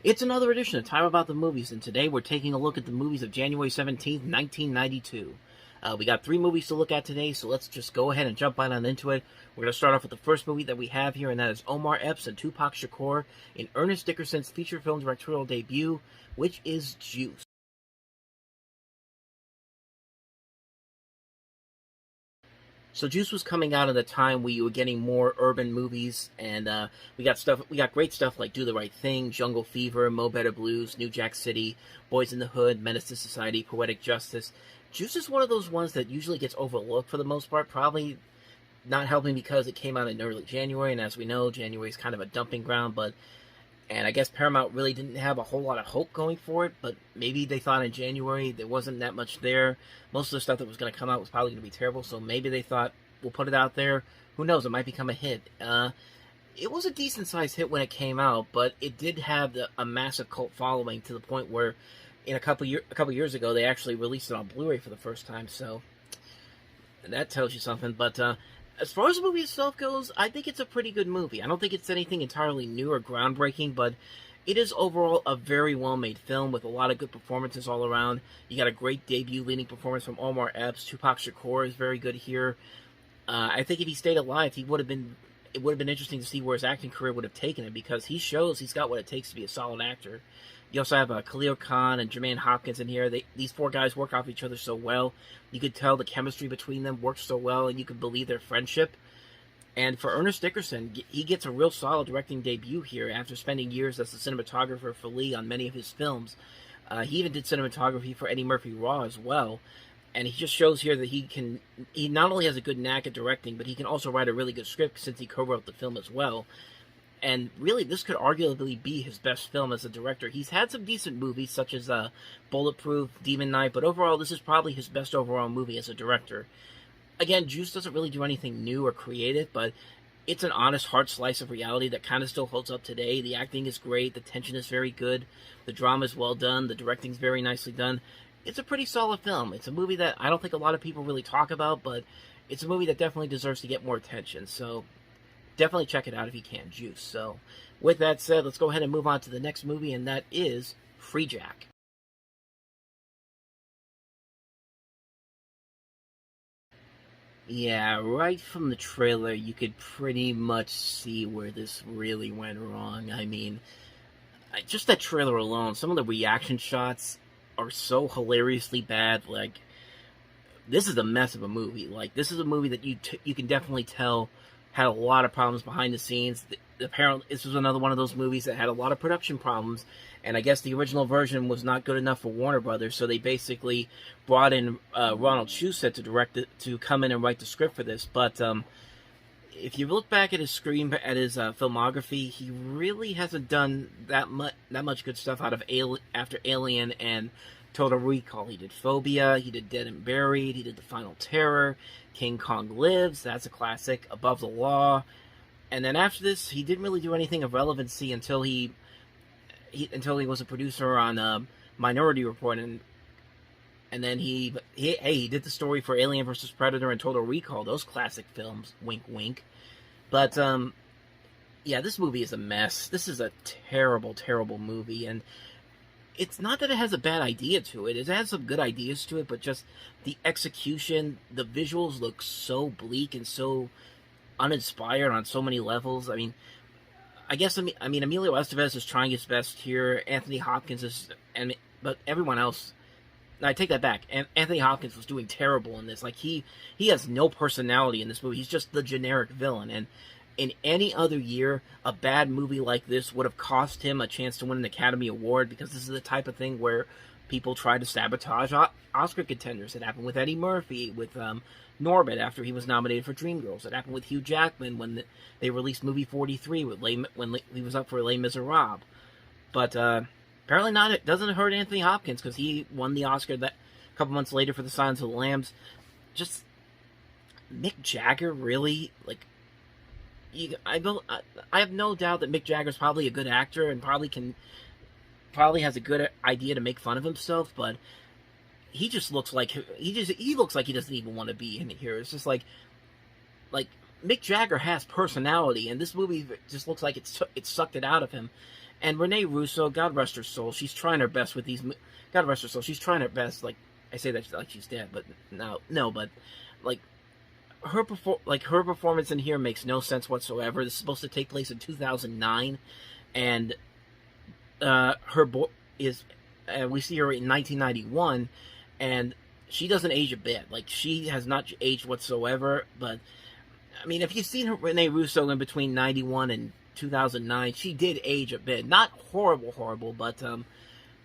It's another edition of Time About the Movies, and today we're taking a look at the movies of January 17th, 1992. We got 3 movies to look at today, so let's just go ahead and jump right on into it. We're going to start off with the first movie that we have here, and that is Omar Epps and Tupac Shakur in Ernest Dickerson's feature film directorial debut, which is Juice. So Juice was coming out at a time where you were getting more urban movies, and we got great stuff like Do the Right Thing, Jungle Fever, Mo Better Blues, New Jack City, Boys in the Hood, Menace to Society, Poetic Justice. Juice is one of those ones that usually gets overlooked for the most part, probably not helping because it came out in early January, and as we know, January is kind of a dumping ground, and I guess Paramount really didn't have a whole lot of hope going for it, but maybe they thought in January there wasn't that much there. Most of the stuff that was going to come out was probably going to be terrible, so maybe they thought, we'll put it out there. Who knows, it might become a hit. It was a decent-sized hit when it came out, but it did have a massive cult following to the point where in a couple years ago, they actually released it on Blu-ray for the first time, so that tells you something. But as far as the movie itself goes, I think it's a pretty good movie. I don't think it's anything entirely new or groundbreaking, but it is overall a very well-made film with a lot of good performances all around. You got a great debut leading performance from Omar Epps. Tupac Shakur is very good here. I think if he stayed alive, it would have been interesting to see where his acting career would have taken him, because he shows he's got what it takes to be a solid actor. You also have Khalil Khan and Jermaine Hopkins in here. These 4 guys work off each other so well. You could tell the chemistry between them works so well, and you could believe their friendship. And for Ernest Dickerson, he gets a real solid directing debut here after spending years as the cinematographer for Lee on many of his films. He even did cinematography for Eddie Murphy Raw as well. And he just shows here that he not only has a good knack at directing, but he can also write a really good script since he co-wrote the film as well. And really, this could arguably be his best film as a director. He's had some decent movies, such as Bulletproof, Demon Knight, but overall, this is probably his best overall movie as a director. Again, Juice doesn't really do anything new or creative, but it's an honest, hard slice of reality that kind of still holds up today. The acting is great, the tension is very good, the drama is well done, the directing is very nicely done. It's a pretty solid film. It's a movie that I don't think a lot of people really talk about, but it's a movie that definitely deserves to get more attention. So definitely check it out if you can, Juice. So with that said, let's go ahead and move on to the next movie, and that is Free Jack. Yeah, right from the trailer, you could pretty much see where this really went wrong. I mean, just that trailer alone, some of the reaction shots are so hilariously bad. Like, this is a mess of a movie. Like, this is a movie that you can definitely tell had a lot of problems behind the scenes. Apparently, this was another one of those movies that had a lot of production problems, and I guess the original version was not good enough for Warner Brothers, so they basically brought in Ronald Shusett to come in and write the script for this. But if you look back at his filmography, he really hasn't done that much good stuff after Alien and Total Recall. He did Phobia, he did Dead and Buried, he did The Final Terror, King Kong Lives, that's a classic, Above the Law, and then after this, he didn't really do anything of relevancy until he was a producer on Minority Report, and then he did the story for Alien vs. Predator and Total Recall, those classic films, wink wink. But yeah, this movie is a mess. This is a terrible, terrible movie, and it's not that it has a bad idea to it. It has some good ideas to it, but just the execution, the visuals look so bleak and so uninspired on so many levels. I mean, Emilio Estevez is trying his best here. Anthony Hopkins but everyone else. No, I take that back. Anthony Hopkins was doing terrible in this. Like, he has no personality in this movie. He's just the generic villain. And in any other year, a bad movie like this would have cost him a chance to win an Academy Award, because this is the type of thing where people try to sabotage Oscar contenders. It happened with Eddie Murphy, with Norbit after he was nominated for Dreamgirls. It happened with Hugh Jackman when they released movie 43 when he was up for Les Miserables. But apparently not. It doesn't hurt Anthony Hopkins, because he won the Oscar that a couple months later for The Silence of the Lambs. Just Mick Jagger, really? Like, I have no doubt that Mick Jagger's probably a good actor and probably has a good idea to make fun of himself, but he looks like he doesn't even want to be in here. It's just like Mick Jagger has personality, and this movie just looks like it sucked it out of him. And Renee Russo, God rest her soul, she's trying her best with these. God rest her soul, she's trying her best. Like I say that like she's dead, but no, but like her performance in here makes no sense whatsoever. This is supposed to take place in 2009, and her boy is we see her in 1991, and she doesn't age a bit. Like, she has not aged whatsoever. But I mean, if you've seen Renee Russo in between 91 and 2009, she did age a bit. Not horrible,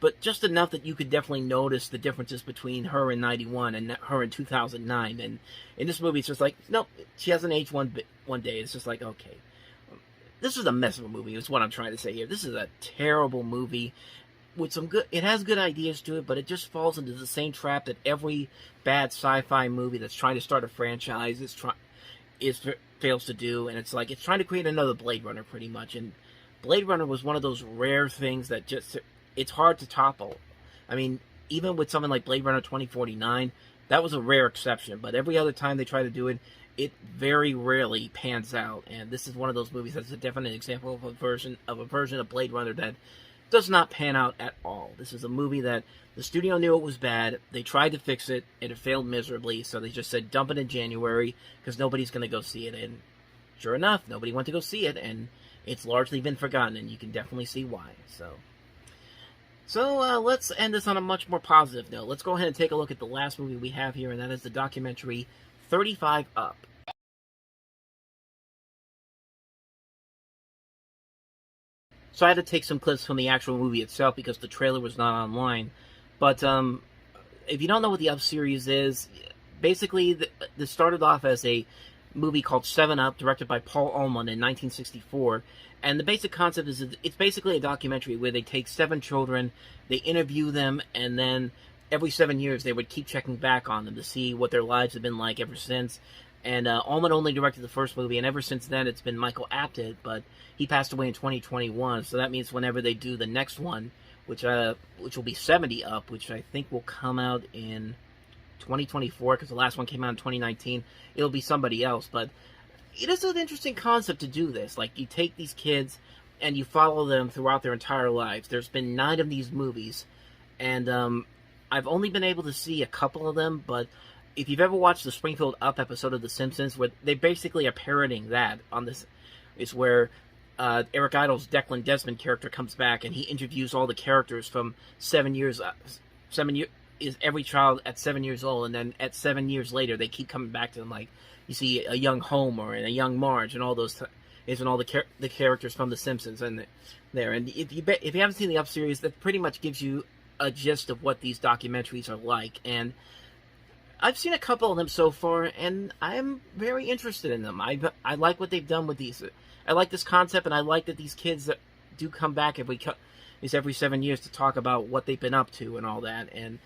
but just enough that you could definitely notice the differences between her in 91 and her in 2009. And in this movie, it's just like, nope, she hasn't aged one day. It's just like, okay. This is a mess of a movie, is what I'm trying to say here. This is a terrible movie with some good... It has good ideas to it, but it just falls into the same trap that every bad sci-fi movie that's trying to start a franchise fails to do. And it's like, it's trying to create another Blade Runner, pretty much. And Blade Runner was one of those rare things that just... It's hard to topple. I mean, even with something like Blade Runner 2049, that was a rare exception. But every other time they try to do it, it very rarely pans out. And this is one of those movies that's a definite example of a version of Blade Runner that does not pan out at all. This is a movie that the studio knew it was bad. They tried to fix it, and it failed miserably. So they just said, dump it in January, because nobody's going to go see it. And sure enough, nobody went to go see it, and it's largely been forgotten, and you can definitely see why. So let's end this on a much more positive note. Let's go ahead and take a look at the last movie we have here, and that is the documentary 35 Up. So I had to take some clips from the actual movie itself because the trailer was not online. But if you don't know what the Up series is, basically this started off as a movie called 7 Up, directed by Paul Ullman in 1964. And the basic concept is it's basically a documentary where they take 7 children, they interview them, and then every 7 years they would keep checking back on them to see what their lives have been like ever since. And Ullman only directed the first movie, and ever since then it's been Michael Apted, but he passed away in 2021, so that means whenever they do the next one, which will be 70 Up, which I think will come out in 2024, because the last one came out in 2019, it'll be somebody else. But it is an interesting concept to do this. Like, you take these kids and you follow them throughout their entire lives. There's been 9 of these movies, and I've only been able to see a couple of them, but if you've ever watched the Springfield Up episode of The Simpsons, where they basically are parodying that on this, is where Eric Idle's Declan Desmond character comes back and he interviews all the characters from 7 years. 7 years is every child at 7 years old, and then at 7 years later they keep coming back to them. Like, you see a young Homer and a young Marge and all those and all the characters from The Simpsons and there. And if you haven't seen the Up series, that pretty much gives you a gist of what these documentaries are like. And I've seen a couple of them so far, and I'm very interested in them. I like what they've done with these. I like this concept, and I like that these kids that do come back every 7 years to talk about what they've been up to and all that. And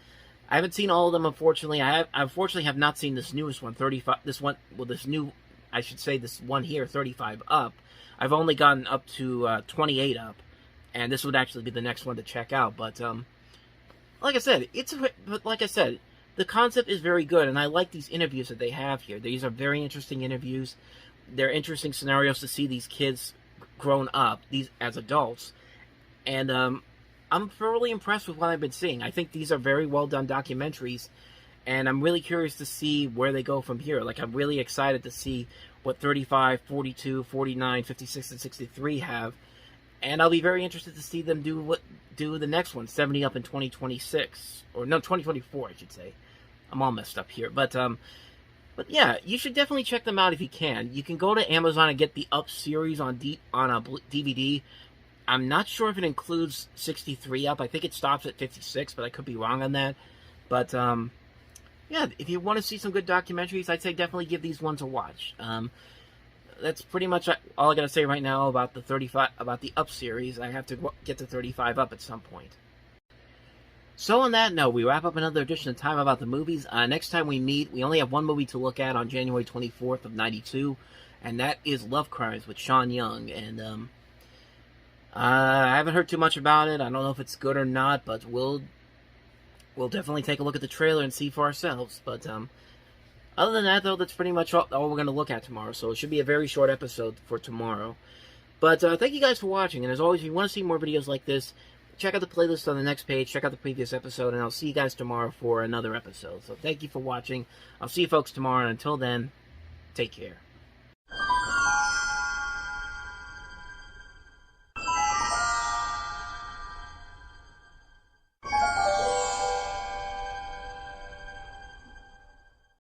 I haven't seen all of them, unfortunately. I unfortunately have not seen this newest one, 35. This one, well, this one here, 35 Up. I've only gotten up to 28 Up, and this would actually be the next one to check out. But like I said, the concept is very good, and I like these interviews that they have here. These are very interesting interviews. They're interesting scenarios to see these kids grown up, these as adults. And I'm thoroughly impressed with what I've been seeing. I think these are very well done documentaries, and I'm really curious to see where they go from here. Like, I'm really excited to see what 35, 42, 49, 56, and 63 have. And I'll be very interested to see them do the next one, 70 Up in 2026. Or no, 2024, I should say. I'm all messed up here. But yeah, you should definitely check them out if you can. You can go to Amazon and get the Up series on a DVD. I'm not sure if it includes 63 Up. I think it stops at 56, but I could be wrong on that. But yeah, if you want to see some good documentaries, I'd say definitely give these ones a watch. That's pretty much all I gotta say right now about the Up series. I have to get to 35 Up at some point. So on that note, we wrap up another edition of Time About the Movies. Next time we meet, we only have one movie to look at on January 24th of 92, and that is Love Crimes with Sean Young. And I haven't heard too much about it. I don't know if it's good or not, but we'll definitely take a look at the trailer and see for ourselves. But other than that, though, that's pretty much all we're going to look at tomorrow. So it should be a very short episode for tomorrow. But thank you guys for watching, and as always, if you want to see more videos like this, check out the playlist on the next page, check out the previous episode, and I'll see you guys tomorrow for another episode. So thank you for watching. I'll see you folks tomorrow, and until then, take care.